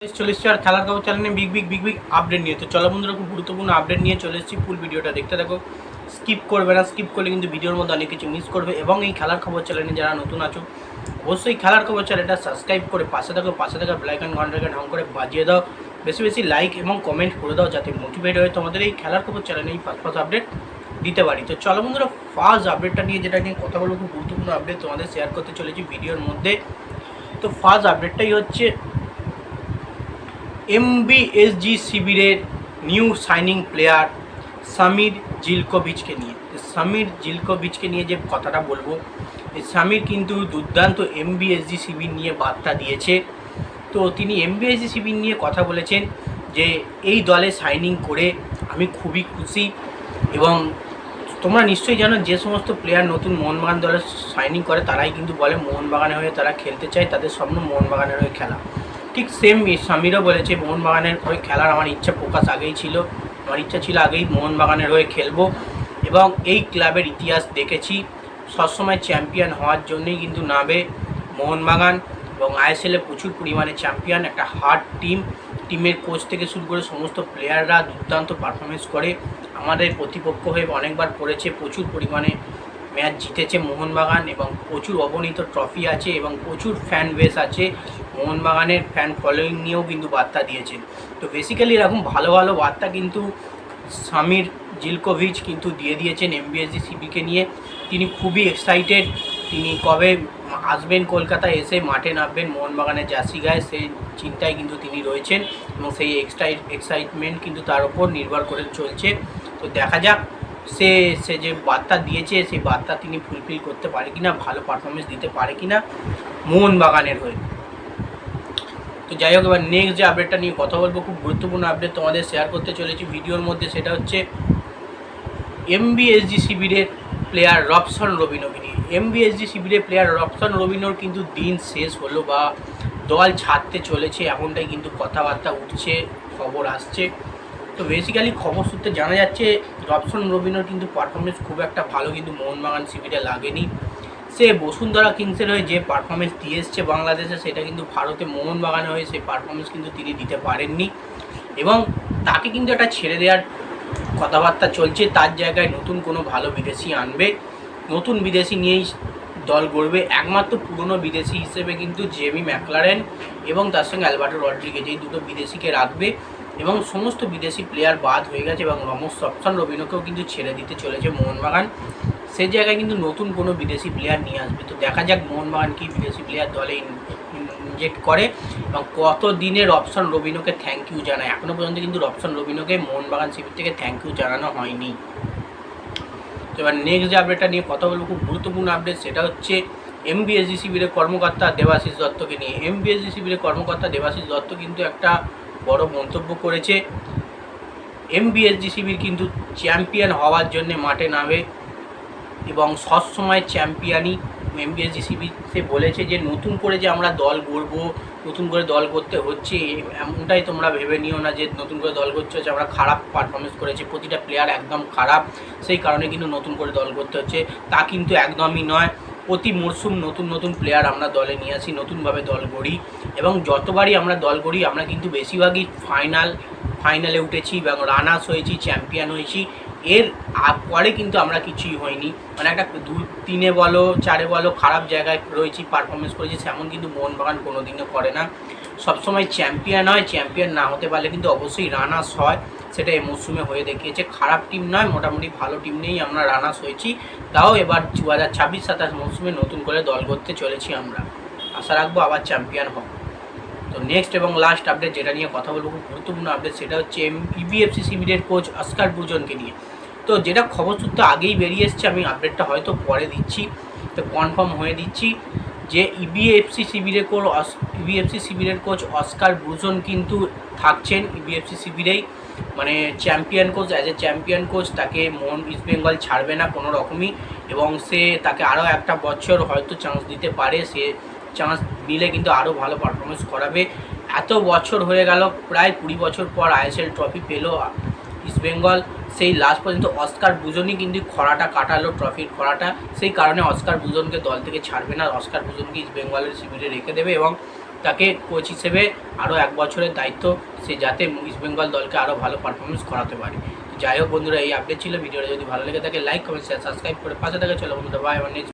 চলে এসেছি আর খেলার খবর চ্যানেলে বিগ আপডেট নিয়ে। তো চলো বন্ধুরা, খুব গুরুত্বপূর্ণ আপডেট নিয়ে চলে এসেছি। ফুল ভিডিওটা দেখতে থাকো, স্কিপ করবে না। স্কিপ করলে কিন্তু ভিডিওর মধ্যে অনেক কিছু মিস করবে। এবং এই খেলার খবর চ্যানেলে যারা নতুন আছো, অবশ্যই খেলার খবর চ্যানেলটা সাবস্ক্রাইব করে পাশে থাকা বেল আইকন ঘন্টাকে ঢং করে বাজিয়ে দাও। বেশি বেশি লাইক এবং কমেন্ট করে দাও, যাতে মোটিভেট হয়ে তোমাদের এই খেলার খবর চ্যানেলে এই ফার্স্ট আপডেট দিতে পারি। তো চলো বন্ধুরা, ফার্স্ট আপডেটটা নিয়ে, যেটা নিয়ে কথা বলবো, খুব গুরুত্বপূর্ণ আপডেট তোমাদের শেয়ার করতে চলেছি ভিডিওর মধ্যে। তো ফার্স্ট আপডেটটাই হচ্ছে এমবিএসজি শিবিরের নিউ সাইনিং প্লেয়ার সামির জিলকোভিচকে নিয়ে। সামির জিলকোভিচকে নিয়ে যে কথাটা বলবো, সামির কিন্তু দুর্দান্ত এমবিএসজি শিবির নিয়ে বার্তা দিয়েছে। তো তিনি এমবিএসজি শিবির নিয়ে কথা বলেছেন যে এই দলে সাইনিং করে আমি খুবই খুশি। এবং তোমরা নিশ্চয়ই জানো, যে সমস্ত প্লেয়ার নতুন মোহনবাগান দলে সাইনিং করে তারাই কিন্তু বলে মোহনবাগানের হয়ে তারা খেলতে চায়, তাদের স্বপ্ন মোহনবাগানের হয়ে খেলা। ঠিক সেম সামিরও বলেছে, মোহনবাগানের হয়ে খেলার আমার ইচ্ছা প্রকাশ আগেই ছিল। আমার ইচ্ছা ছিল আগেই মোহনবাগানের হয়ে খেলবো, এবং এই ক্লাবের ইতিহাস দেখেছি, সবসময় চ্যাম্পিয়ন হওয়ার জন্যই কিন্তু নামে মোহনবাগান। এবং আইএসএলে প্রচুর পরিমাণে চ্যাম্পিয়ন, একটা হার্ড টিমের কোচ থেকে শুরু করে সমস্ত প্লেয়াররা দুর্দান্ত পারফরমেন্স করে। আমাদের প্রতিপক্ষ হয়ে অনেকবার করেছে, প্রচুর পরিমাণে ম্যাচ জিতেছে মোহনবাগান, এবং প্রচুর অগণিত ট্রফি আছে এবং প্রচুর ফ্যান বেস আছে। মোহনবাগানের ফ্যান ফলোয়িং নিয়েও কিন্তু বার্তা দিয়েছেন। তো বেসিক্যালি এরকম ভালো ভালো বার্তা কিন্তু সামির জিলকোভিচ কিন্তু দিয়ে দিয়েছেন এমবিএসজি শিবিরকে নিয়ে। তিনি খুবই এক্সাইটেড, তিনি কবে আসবেন কলকাতায়, এসে মাঠে নামবেন মোহনবাগানের জার্সি গায়ে, সেই চিন্তায় কিন্তু তিনি রয়েছেন। এবং সেই এক্সাইটমেন্ট কিন্তু তার উপর নির্ভর করে চলছে। তো দেখা যাক সে যে বার্তা দিয়েছে, সেই বার্তা তিনি ফুলফিল করতে পারে কিনা, ভালো পারফরমেন্স দিতে পারে কিনা মোহনবাগানের হয়ে। তো যাই হোক, এবার নেক্সট যে আপডেটটা নিয়ে কথা বলবো, খুব গুরুত্বপূর্ণ আপডেট তোমাদের শেয়ার করতে চলেছি ভিডিওর মধ্যে। সেটা হচ্ছে এমবিএসজি শিবিরের প্লেয়ার রবসন রবিনোকে নিয়ে। এমবিএসজি শিবিরের প্লেয়ার রবসন রবিনোর কিন্তু দিন শেষ হলো, বা দল ছাড়তে চলেছে, এমনটাই কিন্তু কথাবার্তা উঠছে, খবর আসছে। তো বেসিক্যালি খবর সূত্রে জানা যাচ্ছে রবসন রবিনোর কিন্তু পারফরমেন্স খুব একটা ভালো কিন্তু মোহনবাগান শিবিরে লাগেনি। সে বসুন্ধরা কিংসের হয়ে যে পারফরমেন্স দিয়ে এসছে বাংলাদেশে, সেটা কিন্তু ভারতে মোহনবাগানের হয়ে সেই পারফরমেন্স কিন্তু তিনি দিতে পারেননি। এবং তাকে কিন্তু একটা ছেড়ে দেওয়ার কথাবার্তা চলছে, তার জায়গায় নতুন কোনো ভালো বিদেশি আনবে, নতুন বিদেশি নিয়েই দল গড়বে। একমাত্র পুরনো বিদেশি হিসেবে কিন্তু জেমি ম্যাকলারেন এবং তার সঙ্গে অ্যালবার্টো রড্রিগেজ, এই দুটো বিদেশিকে রাখবে। এবং সমস্ত বিদেশি প্লেয়ার বাদ হয়ে গেছে, এবং রবসন রবিনোকেও কিন্তু ছেড়ে দিতে চলেছে মোহনবাগান। সেই জায়গায় কিন্তু নতুন কোনো বিদেশি প্লেয়ার নিয়ে আসবে। তো দেখা যাক মোহনবাগান কি বিদেশি প্লেয়ার দলে ইনজেক্ট করে, এবং কত দিনে রবসন রবিনোকে থ্যাংক ইউ জানায়। এখনও পর্যন্ত কিন্তু রবসন রবিনোকে মোহনবাগান শিবির থেকে থ্যাংক ইউ জানানো হয়নি। তো এবার নেক্সট যে আপডেটটা নিয়ে কথা বলবো, খুব গুরুত্বপূর্ণ আপডেট, সেটা হচ্ছে এমবিএসজি শিবিরের কর্মকর্তা দেবাশিস দত্তকে নিয়ে। এমবিএসজি শিবিরের কর্মকর্তা দেবাশিস দত্ত কিন্তু একটা বড় মন্তব্য করেছে। এমবিএসজি শিবির কিন্তু চ্যাম্পিয়ন হওয়ার জন্য মাঠে নামে, এবং সবসময় চ্যাম্পিয়নই এমবিএসজি শিবিরে বলেছে যে নতুন করে যে আমরা দল গড়ব, নতুন করে দল করতে হচ্ছে, এমনটাই তোমরা ভেবে নিও না যে নতুন করে দল করতে হচ্ছে আমরা খারাপ পারফরমেন্স করেছি, প্রতিটা প্লেয়ার একদম খারাপ, সেই কারণে কিন্তু নতুন করে দল করতে হচ্ছে, তা কিন্তু একদমই নয়। প্রতি মরশুম নতুন প্লেয়ার আমরা দলে নিয়ে আসি, নতুনভাবে দল গড়ি, এবং যতবারই আমরা দল গড়ি আমরা কিন্তু বেশিরভাগই ফাইনালে উঠেছি এবং রানার্স হয়েছি, চ্যাম্পিয়ন হয়েছি। এর পরে কিন্তু আমরা কিছুই হয়নি, মানে একটা 2-3 বলো 4 বলো খারাপ জায়গায় রয়েছি, পারফরমেন্স করেছি, সেমন কিন্তু মোহনবাগান কোনো দিনও করে না। সবসময় চ্যাম্পিয়ন হয়, চ্যাম্পিয়ন না হতে পারলে কিন্তু অবশ্যই রানার্স হয়, সেটা এই মরশুমে হয়ে দেখিয়েছে। খারাপ টিম নয়, মোটামুটি ভালো টিম নিয়েই আমরা রানার্স হয়েছি। তাও এবার 2026-27 মরশুমে নতুন করে দল করতে চলেছি আমরা, আশা রাখবো আবার চ্যাম্পিয়ন হব। তো নেক্সট এবং লাস্ট আপডেট যেটা নিয়ে কথা বলবো, খুব গুরুত্বপূর্ণ আপডেট, সেটা হচ্ছে ইবিএফসি শিবিরের কোচ অস্কার ব্রুজনকে নিয়ে। তো যেটা খবর সূত্রে আগেই বেরিয়ে এসছে, আমি আপডেটটা হয়তো পরে দিচ্ছি, তো কনফার্ম হয়ে দিচ্ছি যে ইবিএফসি শিবিরের কোচ অস্কার ব্রুজন কিন্তু থাকছেন ইবিএফসি শিবিরেই, মানে champion coach, as a champion coach তাকে ইস্ট বেঙ্গল ছাড়বে না কোনো রকমই, এবং সে তাকে আরও একটা বছর হয়তো চান্স দিতে পারে, সে চান্স নিলে কিন্তু আরও ভালো পারফরমেন্স করাবে। এত বছর হয়ে গেল, প্রায় 20 বছর পর আইএসএল ট্রফি পেল ইস্ট বেঙ্গল, সেই লাস্ট পর্যন্ত অস্কার ব্রুজনই কিন্তু খরাটা কাটালো, ট্রফির খরাটা। সেই কারণে অস্কার ব্রুজনকে দল থেকে ছাড়বে না, অস্কার ব্রুজনকে ইস্ট বেঙ্গলের শিবিরে রেখে দেবে, এবং তাকে কোচ হিসেবে আরও 1 বছরের দায়িত্ব, সে যাতে ইস্টবেঙ্গল দলকে আরও ভালো পারফরমেন্স করাতে পারে। যাই হোক বন্ধুরা, এই আপডেট ছিল। ভিডিওটা যদি ভালো লেগে থাকে লাইক কমেন্ট শেয়ার সাবস্ক্রাইব করে পাশে থাকে। চলো বন্ধুরা, বাই।